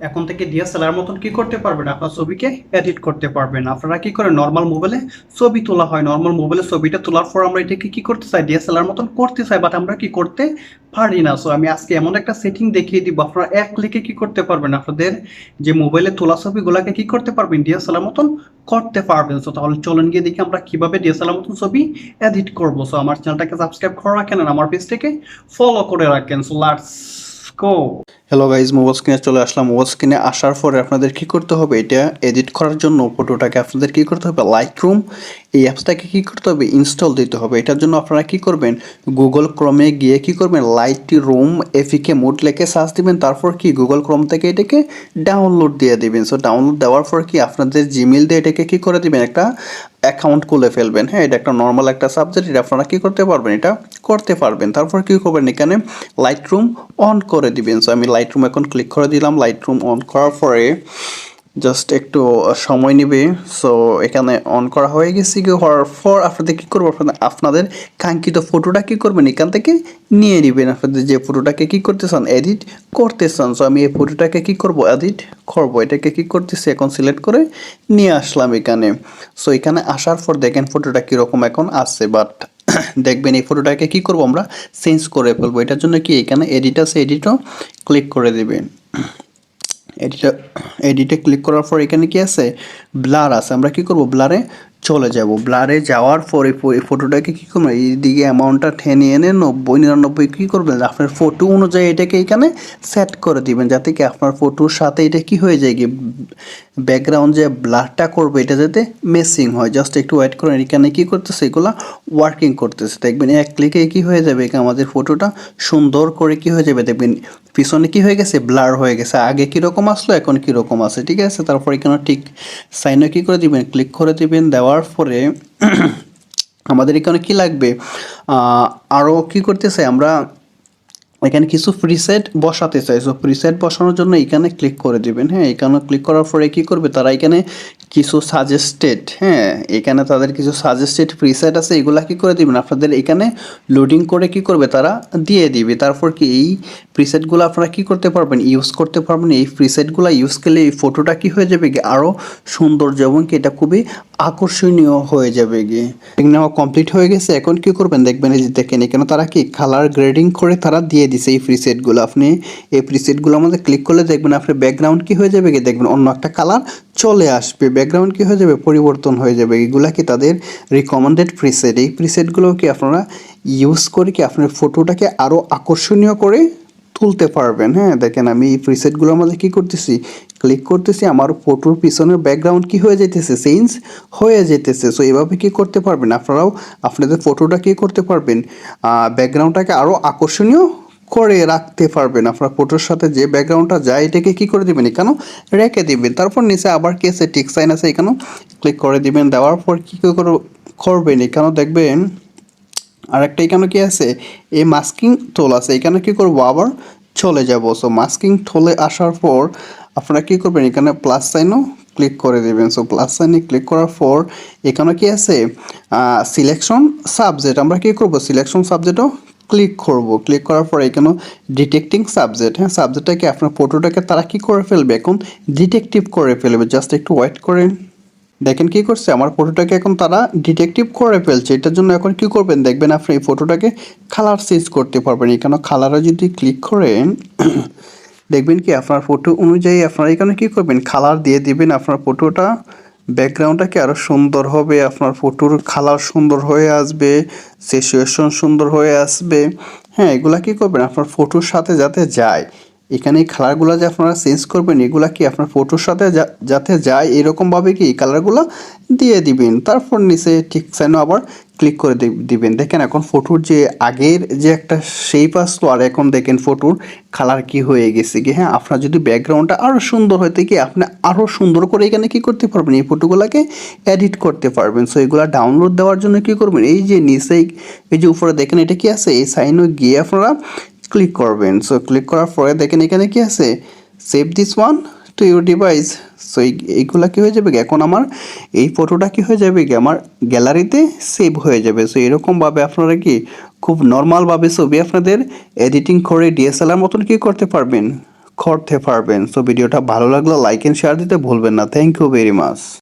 এখন থেকে ডিএসএলআর মতন কি করতে পারবেন, আপনার ছবিকে এডিট করতে পারবেন। আপনারা কি করেন, নর্মাল মোবাইলে ছবি তোলা হয়, নর্মাল মোবাইলে ছবিটা তোলার পর আমরা এটাকে কি করতে চাই, ডিএসএলআর মতন করতে চাই, বাট আমরা কি করতে পারি না। সো আমি আজকে এমন একটা সেটিং দেখিয়ে দিব, আপনারা এক ক্লিকে কি করতে পারবেন, আপনাদের যে মোবাইলে তোলা ছবিগুলোকে কি করতে পারবেন, ডিএসএলআর মতন করতে পারবেন। সো তাহলে চলেন গিয়ে দেখি আমরা কিভাবে ডিএসএলআর মতন ছবি এডিট করবো। সো আমার চ্যানেলটাকে সাবস্ক্রাইব করে রাখেন, আমার পেজটাকে ফলো করে রাখেন। So let's go. Hello guys, mobile স্ক্রিনে চলে আসলাম। মোবাইল স্ক্রিনে আসার পরে আপনাদের কি করতে হবে, এটা এডিট করার জন্য ফটোটাকে আপনাদের কি করতে হবে, লাইটরুম এই অ্যাপসটাকে কি করতে হবে, ইনস্টল দিতে হবে। এটার জন্য আপনারা কি করবেন, গুগল ক্রোমে গিয়ে কি করবেন, লাইটরুম এফিকে মোড লেখে সার্চ দিবেন, তারপর কি গুগল ক্রোম থেকে এটাকে ডাউনলোড দিয়ে দিবেন। সো ডাউনলোড দেওয়ার পর কি আপনাদের জিমেল দিয়ে এটাকে কি করে দিবেন, একটা অ্যাকাউন্ট খুলে ফেলবেন। হ্যাঁ, এটা একটা নর্মাল একটা সাবজেক্ট, এটা আপনারা কি করতে পারবেন, এটা করতে পারবেন। তারপর কি করবেন, এখানে লাইটরুম অন করে দিবেন। সো আমি লাইটরুম এখন ক্লিক করে দিলাম। লাইটরুম অন করার পরে জাস্ট একটু সময় নেবে। সো এখানে অন করা হয়ে গেছে। কি হওয়ার পর আপনাদের কী করবো, আপনাদের কাঙ্ক্ষিত ফটোটা কী করবেন, এখান থেকে নিয়ে নেবেন। আপনাদের যে ফটোটাকে কী করতে চান, এডিট করতে চান। সো আমি এই ফটোটাকে কী করবো, এডিট করবো। এটাকে কী করতেছি, এখন সিলেক্ট করে নিয়ে আসলাম এখানে। সো এখানে আসার পর দেখেন ফটোটা কীরকম এখন আসছে, বাট দেখবেন এই ফটোটাকে কী করবো, আমরা চেঞ্জ করে ফেলবো। এটার জন্য কি এখানে এডিট আছে, এডিটও ক্লিক করে দেবেন। এডিটে ক্লিক করার পর এখানে কি আছে, ব্লার আছে। আমরা কি করব, ব্লারে চলে যাব। ব্লারে যাওয়ার পরে এই ফটোটাকে কী করবেন, এইদিকে অ্যামাউন্টটা টেনে এনে 90-99 কী করবেন, আপনার ফটো অনুযায়ী এটাকে এখানে সেট করে দিবেন, যাতে কি আপনার ফটোর সাথে এটা কি হয়ে যায়, কি ব্যাকগ্রাউন্ড যে ব্লারটা করবে এটা যাতে মেসিং হয়। জাস্ট একটু ওয়েট করেন, এখানে কী করতেছে, এগুলো ওয়ার্কিং করতেছে। দেখবেন এক ক্লিকে কী হয়ে যাবে, আমাদের ফটোটা সুন্দর করে কী হয়ে যাবে, দেখবেন পিছনে কি হয়ে গেছে, ব্লার হয়ে গেছে। আগে কীরকম আসলো, এখন কীরকম আছে, ঠিক আছে। তারপর এখানে ঠিক সাইনে কী করে দিবেন, ক্লিক করে দিবেন। দেওয়ার পরে আমাদের এখানে কি লাগবে, আরও কি করতেছে, আমরা এখানে কিছু প্রিসেট বসাতে চাই। সো প্রিসেট বসানোর জন্য এখানে ক্লিক করে দিবেন। হ্যাঁ, এখানে ক্লিক করার পরে কী করবে, তারা এখানে কিছু সাজেস্টেড, হ্যাঁ এখানে তাদের কিছু সাজেস্টেড প্রিসেট আছে, এগুলা কী করে দিবেন, আপনাদের এখানে লোডিং করে কি করবে, তারা দিয়ে দিবে। তারপর কি এই প্রিসেটগুলো আপনারা কি করতে পারবেন, ইউজ করতে পারবেন। এই প্রিসেটগুলো ইউজ করলে এই ফটোটা কি হয়ে যাবে, কি আরও সৌন্দর্য এবং কি এটা খুবই আকর্ষণীয় হয়ে যাবে। গিয়ে নেওয়া কমপ্লিট হয়ে গেছে। এখন কি করবেন, দেখবেন এই যে দেখেন এখানে তারা কি কালার গ্রেডিং করে তারা দিয়ে দিছে এই প্রিসেটগুলো। আপনি এই প্রিসেটগুলোর মধ্যে ক্লিক করলে দেখবেন আপনার ব্যাকগ্রাউন্ড কি হয়ে যাবে, কি দেখবেন অন্য একটা কালার চলে আসবে, ব্যাকগ্রাউন্ড কি হয়ে যাবে, পরিবর্তন হয়ে যাবে। এগুলা কি তাদের রিকমেন্ডেড প্রিসেট। এই প্রিসেটগুলো কি আপনারা ইউজ করে কি আপনার ফটোটাকে আরও আকর্ষণীয় করে তুলতে পারবেন। হ্যাঁ, দেখেন আমি এই প্রিসেটগুলোর মধ্যে কী করতেছি, ক্লিক করতেছি, আমার ফটোর পিছনের ব্যাকগ্রাউন্ড কি হয়ে যেতেছে, চেঞ্জ হয়ে যেতেছে। সো এভাবে কি করতে পারবেন, আপনারাও আপনাদের ফটোটা কি করতে পারবেন, ব্যাকগ্রাউন্ডটাকে আরও আকর্ষণীয় করে রাখতে পারবেন। আপনার ফটোর সাথে যে ব্যাকগ্রাউন্ডটা যায় এটাকে কি করে দিবেন, এখানেও রেখে দিবেন। তারপর নিচে আবার কি আছে, টিক সাইন আছে, এখানেও ক্লিক করে দিবেন। দেওয়ার পর কী করবেন, এখানেও দেখবেন আরেকটা এখানে কি আছে, এই মাস্কিং টুল আছে, এখানে কি করব, আবার চলে যাব। সো মাস্কিং টুলে আসার পর আপনারা কি করবেন, এখানে প্লাস সাইনও ক্লিক করে দেবেন। সো প্লাস সাইনে ক্লিক করার পর এখানে কি আছে, সিলেকশন সাবজেক্ট। আমরা কি করব, সিলেকশন সাবজেক্টও ক্লিক করব। ক্লিক করার পর এখানে ডিটেক্টিং সাবজেক্ট, হ্যাঁ সাবজেক্টটাকে আপনার ফটোটাকে তারা কি করে ফেলবে, এখন ডিটেকটিভ করে ফেলবে। জাস্ট একটু ওয়েট করেন। দেখেন কি করছে, আমার ফটোটাকে এখন তারা ডিটেকটিভ করে ফেলছে। এটার জন্য এখন কি করবেন, দেখবেন আপনি এই ফটোটাকে কালার চেঞ্জ করতে পারবেন। এখানে কালারে যদি ক্লিক করেন দেখবেন কি আপনার ফটো অনুযায়ী আপনারা এখানে কি করবেন, কালার দিয়ে দিবেন। আপনার ফটোটা ব্যাকগ্রাউন্ডটাকে আরও সুন্দর হবে, আপনার ফটোর কালার সুন্দর হয়ে আসবে, সিচুয়েশন সুন্দর হয়ে আসবে। হ্যাঁ, এগুলা কি করবেন, আপনার ফটোর সাথে যাতে যায়। এখানে এই কালারগুলো যে আপনারা চেঞ্জ করবেন, এগুলা কি আপনার ফটোর সাথে যাতে যায় এরকমভাবে কি এই কালারগুলো দিয়ে দিবেন। তারপর নিচে ঠিক সাইনও আবার ক্লিক করে দিবেন। দেখেন এখন ফটোর যে আগের যে একটা শেপ আসলো, আর এখন দেখেন ফটোর কালার কি হয়ে গেছে কি। হ্যাঁ, আপনার যদি ব্যাকগ্রাউন্ডটা আরও সুন্দর হইতে কি আপনি আরও সুন্দর করে এখানে কি করতে পারবেন, এই ফটোগুলোকে এডিট করতে পারবেন। সো এগুলো ডাউনলোড দেওয়ার জন্য কি করবেন, এই যে নিচে এই যে উপরে দেখেন এটা কি আছে, এই সাইনও গিয়ে আপনারা ক্লিক করবেন। সো ক্লিক করার পরে দেখেন এখানে কি আছে, save this one to your device. So এইগুলা কী হয়ে যাবে, এখন আমার এই ফটোটা কী হয়ে যাবে, আমার গ্যালারিতে সেভ হয়ে যাবে। সো এরকমভাবে আপনারা কি খুব নর্মালভাবে ছবি আপনাদের এডিটিং করে ডিএসএলআর মতন কী করতে পারবেন, করতে পারবেন। সো ভিডিওটা ভালো লাগলে লাইক এন্ড শেয়ার দিতে ভুলবেন না। Thank you very much.